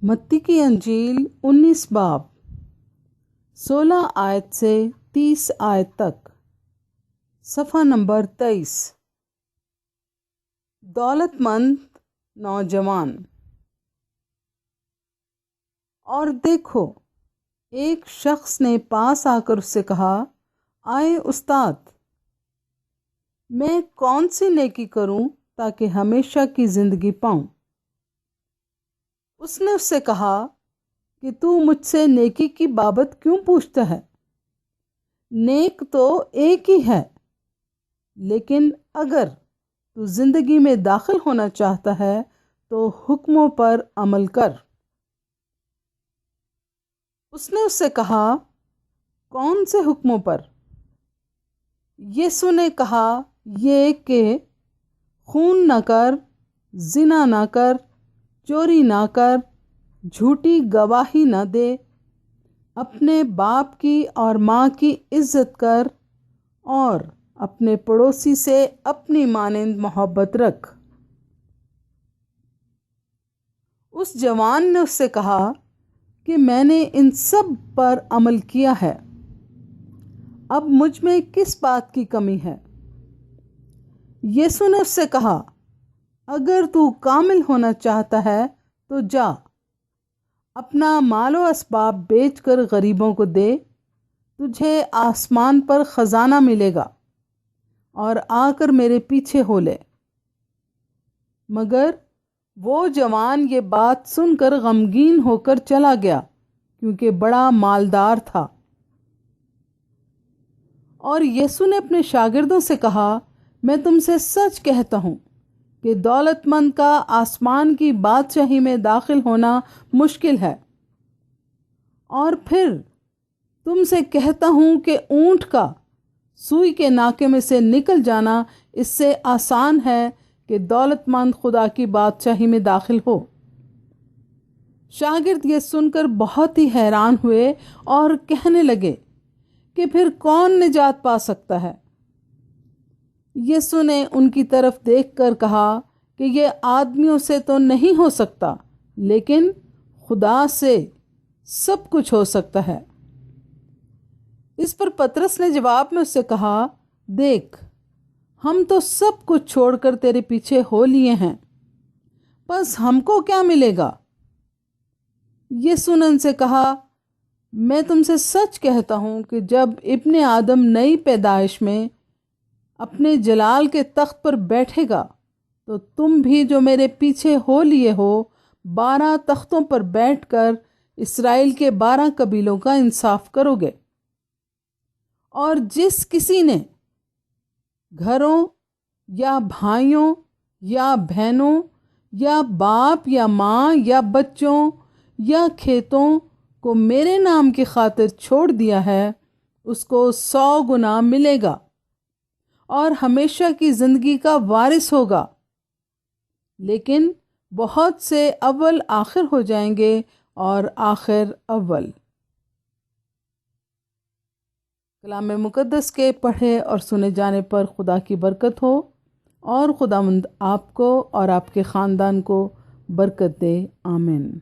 متی کی انجیل 19 باب 16 آیت سے 30 آیت تک، صفحہ نمبر 23۔ دولت مند نوجوان۔ اور دیکھو، ایک شخص نے پاس آ کر اس سے کہا، آئے استاد، میں کون سی نیکی کروں تاکہ ہمیشہ کی زندگی پاؤں؟ اس نے اس سے کہا کہ تو مجھ سے نیکی کی بابت کیوں پوچھتا ہے؟ نیک تو ایک ہی ہے، لیکن اگر تو زندگی میں داخل ہونا چاہتا ہے تو حکموں پر عمل کر۔ اس نے اس سے کہا، کون سے حکموں پر؟ یسوع نے کہا، یہ کہ خون نہ کر، زنا نہ کر، چوری نہ کر، جھوٹی گواہی نہ دے، اپنے باپ کی اور ماں کی عزت کر، اور اپنے پڑوسی سے اپنی مانند محبت رکھ۔ اس جوان نے اس سے کہا کہ میں نے ان سب پر عمل کیا ہے، اب مجھ میں کس بات کی کمی ہے؟ یسوع نے اس سے کہا، اگر تو کامل ہونا چاہتا ہے تو جا، اپنا مال و اسباب بیچ کر غریبوں کو دے، تجھے آسمان پر خزانہ ملے گا، اور آ کر میرے پیچھے ہو لے۔ مگر وہ جوان یہ بات سن کر غمگین ہو کر چلا گیا، کیونکہ بڑا مالدار تھا۔ اور یسوع نے اپنے شاگردوں سے کہا، میں تم سے سچ کہتا ہوں کہ دولت مند کا آسمان کی بادشاہی میں داخل ہونا مشکل ہے۔ اور پھر تم سے کہتا ہوں کہ اونٹ کا سوئی کے ناکے میں سے نکل جانا اس سے آسان ہے کہ دولت مند خدا کی بادشاہی میں داخل ہو۔ شاگرد یہ سن کر بہت ہی حیران ہوئے اور کہنے لگے کہ پھر کون نجات پا سکتا ہے؟ یسوع نے ان کی طرف دیکھ کر کہا کہ یہ آدمیوں سے تو نہیں ہو سکتا، لیکن خدا سے سب کچھ ہو سکتا ہے۔ اس پر پطرس نے جواب میں اس سے کہا، دیکھ، ہم تو سب کچھ چھوڑ کر تیرے پیچھے ہو لیے ہیں، بس ہم کو کیا ملے گا؟ یسوع نے ان سے کہا، میں تم سے سچ کہتا ہوں کہ جب ابن آدم نئی پیدائش میں اپنے جلال کے تخت پر بیٹھے گا تو تم بھی جو میرے پیچھے ہو لیے ہو 12 تختوں پر بیٹھ کر اسرائیل کے 12 قبیلوں کا انصاف کرو گے۔ اور جس کسی نے گھروں یا بھائیوں یا بہنوں یا باپ یا ماں یا بچوں یا کھیتوں کو میرے نام کی خاطر چھوڑ دیا ہے، اس کو 100 گنا ملے گا اور ہمیشہ کی زندگی کا وارث ہوگا۔ لیکن بہت سے اول آخر ہو جائیں گے اور آخر اول۔ کلام مقدس کے پڑھے اور سنے جانے پر خدا کی برکت ہو، اور خداوند آپ کو اور آپ کے خاندان کو برکت دے۔ آمین۔